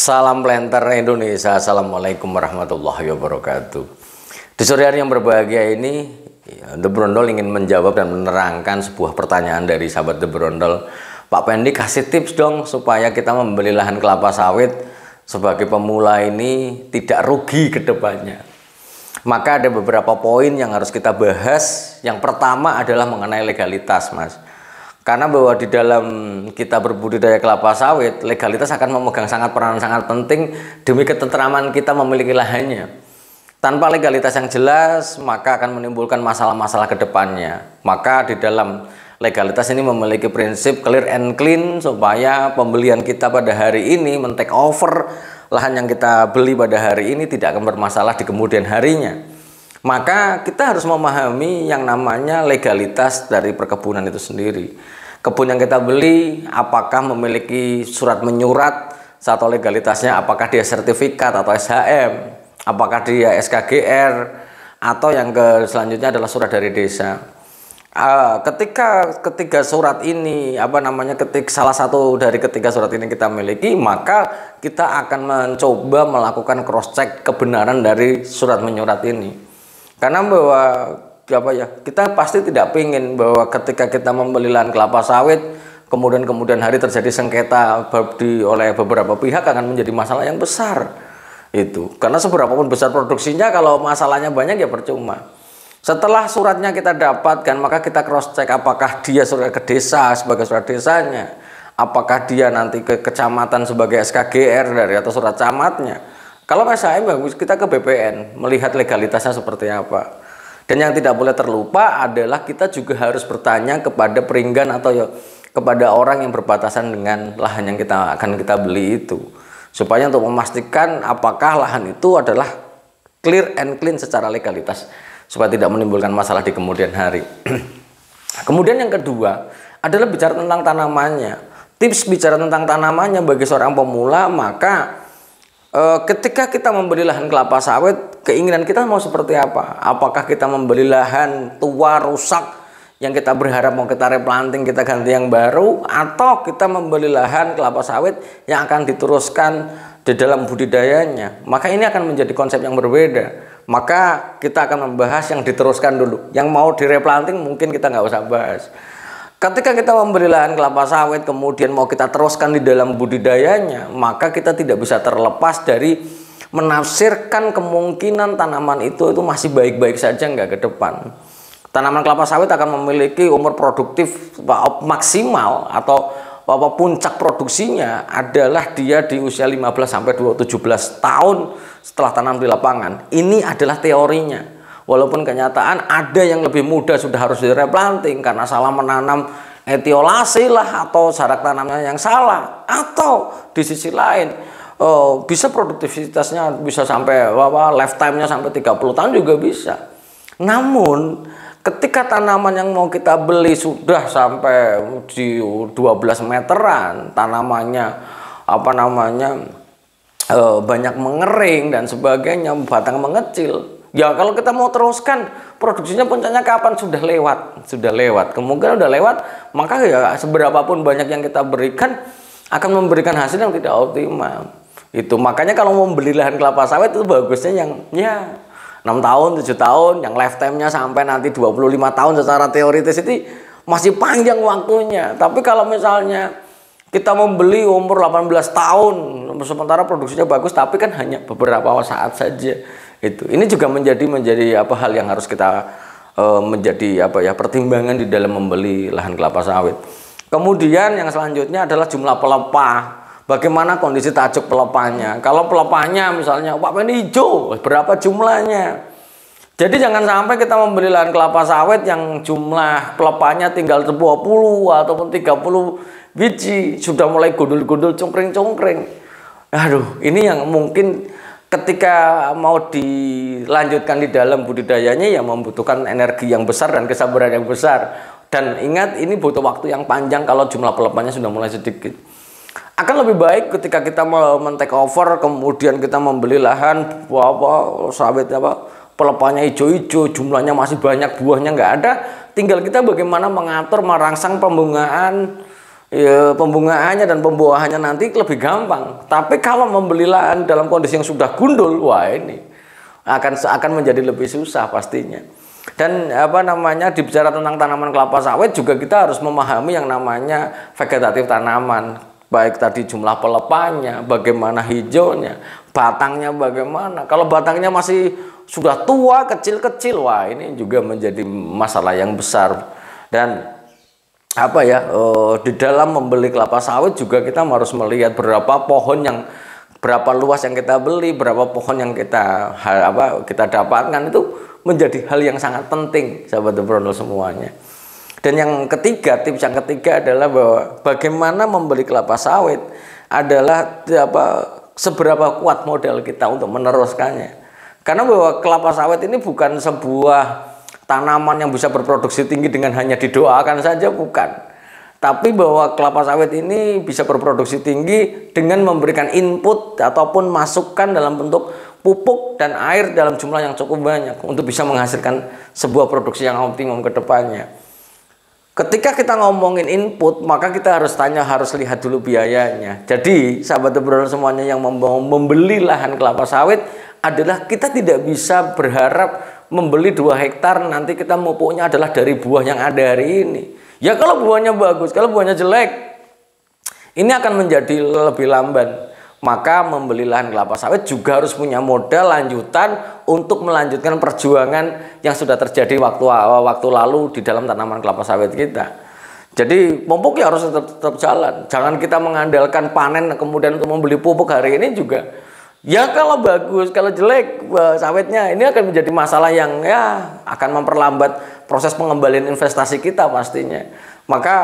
Salam planter Indonesia. Assalamualaikum warahmatullahi wabarakatuh. Di sore hari yang berbahagia ini, The Brondol ingin menjawab dan menerangkan sebuah pertanyaan dari sahabat The Brondol. Pak Pendi, kasih tips dong supaya kita membeli lahan kelapa sawit sebagai pemula ini tidak rugi ke depannya. Maka ada beberapa poin yang harus kita bahas. Yang pertama adalah mengenai legalitas, Mas. Karena bahwa di dalam kita berbudidaya kelapa sawit, legalitas akan memegang peranan sangat penting demi ketentraman kita memiliki lahannya. Tanpa legalitas yang jelas, maka akan menimbulkan masalah-masalah ke depannya. Maka di dalam legalitas ini memiliki prinsip clear and clean supaya pembelian kita pada hari ini men-take over lahan yang kita beli pada hari ini tidak akan bermasalah di kemudian harinya. Maka kita harus memahami yang namanya legalitas dari perkebunan itu sendiri. Kebun yang kita beli apakah memiliki surat menyurat atau legalitasnya, apakah dia sertifikat atau SHM, apakah dia SKGR, atau yang selanjutnya adalah surat dari desa. Ketika surat ini salah satu dari ketiga surat ini kita miliki, maka kita akan mencoba melakukan cross check kebenaran dari surat menyurat ini. Karena bahwa kita pasti tidak ingin bahwa ketika kita membeli lahan kelapa sawit kemudian hari terjadi sengketa oleh beberapa pihak akan menjadi masalah yang besar itu. Karena seberapapun besar produksinya, kalau masalahnya banyak ya percuma. Setelah suratnya kita dapatkan, maka kita cross check apakah dia surat ke desa sebagai surat desanya, apakah dia nanti ke kecamatan sebagai SKGR dari atau surat camatnya. Kalau SHM bagus, kita ke BPN melihat legalitasnya seperti apa. Dan yang tidak boleh terlupa adalah kita juga harus bertanya kepada peringgan atau kepada orang yang berbatasan dengan lahan yang akan kita beli itu, supaya untuk memastikan apakah lahan itu adalah clear and clean secara legalitas, supaya tidak menimbulkan masalah di kemudian hari. Kemudian yang kedua adalah bicara tentang tanamannya. Tips bicara tentang tanamannya bagi seorang pemula, maka ketika kita membeli lahan kelapa sawit, keinginan kita mau seperti apa? Apakah kita membeli lahan tua rusak yang kita berharap mau kita replanting, kita ganti yang baru, atau kita membeli lahan kelapa sawit yang akan diteruskan di dalam budidayanya? Maka ini akan menjadi konsep yang berbeda. Maka kita akan membahas yang diteruskan dulu. Yang mau direplanting mungkin kita nggak usah bahas. Ketika kita membeli lahan kelapa sawit kemudian mau kita teruskan di dalam budidayanya, maka kita tidak bisa terlepas dari menafsirkan kemungkinan tanaman itu masih baik-baik saja nggak ke depan. Tanaman kelapa sawit akan memiliki umur produktif maksimal atau puncak produksinya adalah dia di usia 15 sampai 17 tahun setelah tanam di lapangan. Ini adalah teorinya. Walaupun kenyataan ada yang lebih muda sudah harus direplanting karena salah menanam etiolasi lah, atau jarak tanamnya yang salah, atau di sisi lain bisa produktivitasnya bisa sampai lifetime-nya sampai 30 tahun juga bisa. Namun ketika tanaman yang mau kita beli sudah sampai di 12 meteran, tanamannya banyak mengering dan sebagainya, batang mengecil. Ya kalau kita mau teruskan produksinya puncaknya kapan? Sudah lewat. Kemungkinan udah lewat, maka ya seberapapun banyak yang kita berikan akan memberikan hasil yang tidak optimal. Itu makanya kalau mau beli lahan kelapa sawit itu bagusnya yang 6 tahun, 7 tahun, yang lifetime-nya sampai nanti 25 tahun secara teoritis itu masih panjang waktunya. Tapi kalau misalnya kita membeli umur 18 tahun sementara produksinya bagus tapi kan hanya beberapa saat saja. Ini juga menjadi hal yang harus kita menjadi pertimbangan di dalam membeli lahan kelapa sawit. Kemudian yang selanjutnya adalah jumlah pelepah. Bagaimana kondisi tajuk pelepahnya? Kalau pelepahnya misalnya Pak Pendi hijau, berapa jumlahnya? Jadi jangan sampai kita membeli lahan kelapa sawit yang jumlah pelepahnya tinggal 20 ataupun 30 biji sudah mulai gundul-gundul, cungkring-cungkring. Aduh, ini yang mungkin ketika mau dilanjutkan di dalam budidayanya ya membutuhkan energi yang besar dan kesabaran yang besar. Dan ingat, ini butuh waktu yang panjang kalau jumlah pelepahnya sudah mulai sedikit. Akan lebih baik ketika kita men-take over kemudian kita membeli lahan sawit pelepahnya hijau-hijau, jumlahnya masih banyak, buahnya nggak ada, tinggal kita bagaimana mengatur merangsang pembungaan ya, pembungaannya dan pembuahannya nanti lebih gampang. Tapi kalau membeli lahan dalam kondisi yang sudah gundul, wah ini akan menjadi lebih susah pastinya. Dan apa namanya, dibicara tentang tanaman kelapa sawit juga kita harus memahami yang namanya vegetatif tanaman, baik tadi jumlah pelepahnya, bagaimana hijaunya, batangnya bagaimana. Kalau batangnya masih sudah tua, kecil-kecil, wah ini juga menjadi masalah yang besar. Dan apa ya, di dalam membeli kelapa sawit juga kita harus melihat berapa luas yang kita beli, berapa pohon yang kita dapatkan, itu menjadi hal yang sangat penting, sahabat The Brondol semuanya. Dan tips yang ketiga adalah bahwa bagaimana membeli kelapa sawit adalah seberapa kuat modal kita untuk meneruskannya. Karena bahwa kelapa sawit ini bukan sebuah tanaman yang bisa berproduksi tinggi dengan hanya didoakan saja, bukan. Tapi bahwa kelapa sawit ini bisa berproduksi tinggi dengan memberikan input ataupun masukan dalam bentuk pupuk dan air dalam jumlah yang cukup banyak untuk bisa menghasilkan sebuah produksi yang optimum ke depannya. Ketika kita ngomongin input, maka kita harus lihat dulu biayanya. Jadi sahabat The Brondol semuanya yang mau membeli lahan kelapa sawit adalah kita tidak bisa berharap membeli 2 hektar nanti kita pupuknya adalah dari buah yang ada hari ini. Ya kalau buahnya bagus, kalau buahnya jelek, ini akan menjadi lebih lamban. Maka membeli lahan kelapa sawit juga harus punya modal lanjutan untuk melanjutkan perjuangan yang sudah terjadi waktu lalu di dalam tanaman kelapa sawit kita. Jadi pupuknya harus tetap jalan. Jangan kita mengandalkan panen kemudian untuk membeli pupuk hari ini juga. Ya kalau bagus, kalau jelek sawitnya, ini akan menjadi masalah yang ya akan memperlambat proses pengembalian investasi kita pastinya. Maka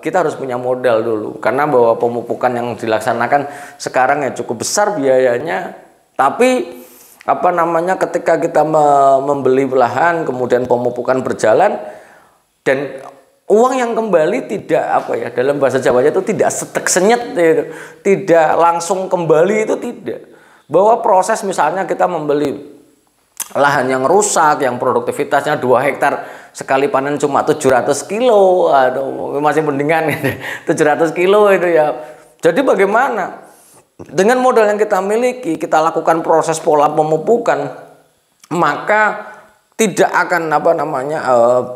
kita harus punya modal dulu, karena bahwa pemupukan yang dilaksanakan sekarang ya cukup besar biayanya. Tapi apa namanya, ketika kita membeli lahan kemudian pemupukan berjalan dan uang yang kembali tidak dalam bahasa Jawanya itu tidak setek senyet, tidak langsung kembali, itu tidak. Bahwa proses misalnya kita membeli lahan yang rusak, yang produktivitasnya 2 hektar, sekali panen cuma 700 kilo, aduh masih mendingan 700 kilo itu ya. Jadi bagaimana? Dengan modal yang kita miliki, kita lakukan proses pola pemupukan, maka tidak akan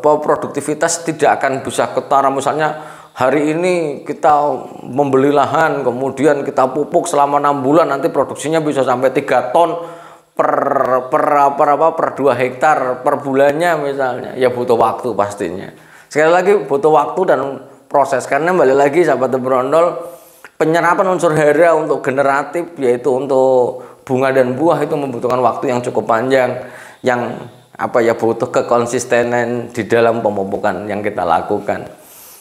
produktivitas tidak akan bisa ketara. Misalnya hari ini kita membeli lahan, kemudian kita pupuk selama 6 bulan, nanti produksinya bisa sampai 3 ton per 2 hektar per bulannya misalnya. Ya butuh waktu pastinya. Sekali lagi butuh waktu dan proses, karena balik lagi sahabat The Brondol, penyerapan unsur hara untuk generatif, yaitu untuk bunga dan buah, itu membutuhkan waktu yang cukup panjang, yang butuh kekonsistenan di dalam pemupukan yang kita lakukan.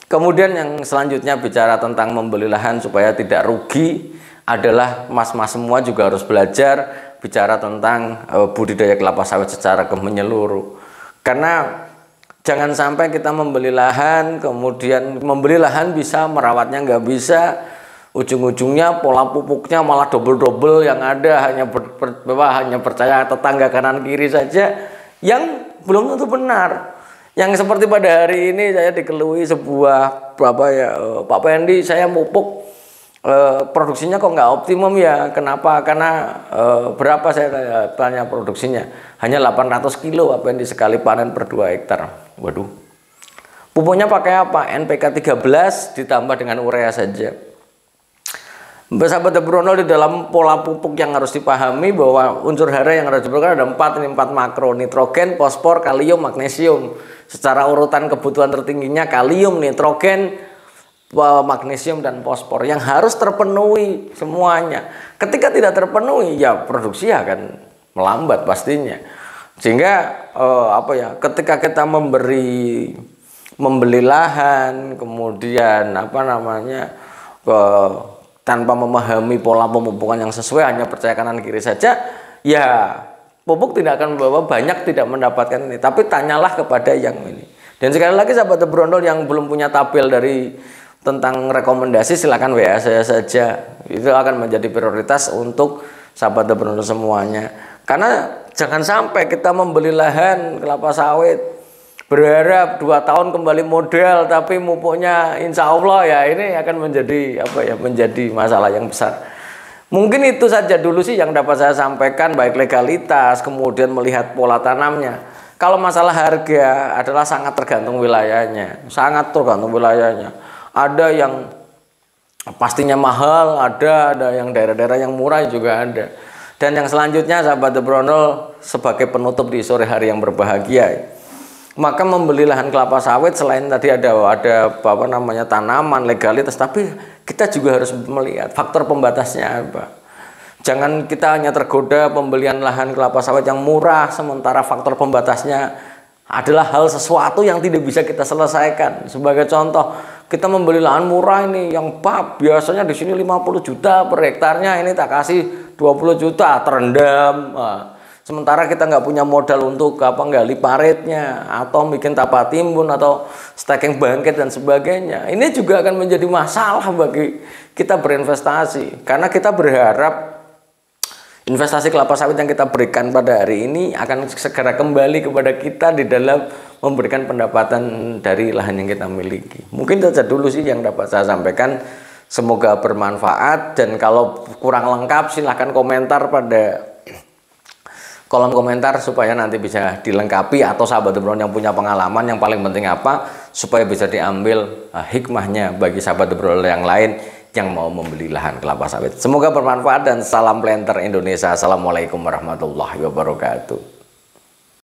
Kemudian yang selanjutnya bicara tentang membeli lahan supaya tidak rugi adalah mas-mas semua juga harus belajar bicara tentang budidaya kelapa sawit secara menyeluruh. Karena jangan sampai kita membeli lahan, kemudian membeli lahan bisa, merawatnya nggak bisa, ujung-ujungnya pola pupuknya malah double-double yang ada, hanya percaya tetangga kanan kiri saja, yang belum tentu benar. Yang seperti pada hari ini saya dikeluhi sebuah Pak Pendi, saya pupuk produksinya kok nggak optimum ya. Kenapa? Karena berapa, saya tanya produksinya, hanya 800 kilo Pak Pendi sekali panen per 2 hektar. Waduh. Pupuknya pakai apa? NPK 13 ditambah dengan urea saja. Sahabat The Brondol, di dalam pola pupuk yang harus dipahami bahwa unsur hara yang harus diberikan ada 4 makro: nitrogen, fosfor, kalium, magnesium. Secara urutan kebutuhan tertingginya kalium, nitrogen, magnesium, dan fosfor yang harus terpenuhi semuanya. Ketika tidak terpenuhi, ya produksi akan melambat pastinya. Sehingga ketika kita membeli lahan, kemudian tanpa memahami pola pemupukan yang sesuai, hanya percaya kanan kiri saja, ya pupuk tidak akan membawa banyak, tidak mendapatkan ini. Tapi tanyalah kepada yang ini. Dan sekali lagi sahabat The Brondol yang belum punya tabel tentang rekomendasi, silakan WA saya saja. Itu akan menjadi prioritas untuk sahabat The Brondol semuanya. Karena jangan sampai kita membeli lahan kelapa sawit, berharap 2 tahun kembali modal tapi pupuknya insya Allah ya ini akan menjadi apa ya, menjadi masalah yang besar. Mungkin itu saja dulu sih yang dapat saya sampaikan, baik legalitas kemudian melihat pola tanamnya. Kalau masalah harga adalah sangat tergantung wilayahnya, sangat tergantung wilayahnya. Ada yang pastinya mahal, ada yang daerah-daerah yang murah juga ada. Dan yang selanjutnya sahabat The Brondol, sebagai penutup di sore hari yang berbahagia, maka membeli lahan kelapa sawit selain tadi ada apa namanya tanaman, legalitas, tapi kita juga harus melihat faktor pembatasnya apa. Jangan kita hanya tergoda pembelian lahan kelapa sawit yang murah sementara faktor pembatasnya adalah hal sesuatu yang tidak bisa kita selesaikan. Sebagai contoh, kita membeli lahan murah ini yang biasanya di sini 50 juta per hektarnya, ini tak kasih 20 juta terendam. Sementara kita nggak punya modal untuk gali paritnya atau bikin tapak timbun atau stacking bangkit dan sebagainya. Ini juga akan menjadi masalah bagi kita berinvestasi karena kita berharap investasi kelapa sawit yang kita berikan pada hari ini akan segera kembali kepada kita di dalam memberikan pendapatan dari lahan yang kita miliki. Mungkin itu saja dulu sih yang dapat saya sampaikan. Semoga bermanfaat, dan kalau kurang lengkap silahkan komentar pada kolom komentar supaya nanti bisa dilengkapi, atau sahabat The Brondol yang punya pengalaman yang paling penting apa supaya bisa diambil hikmahnya bagi sahabat The Brondol yang lain yang mau membeli lahan kelapa sawit. Semoga bermanfaat dan salam planter Indonesia. Assalamualaikum warahmatullahi wabarakatuh.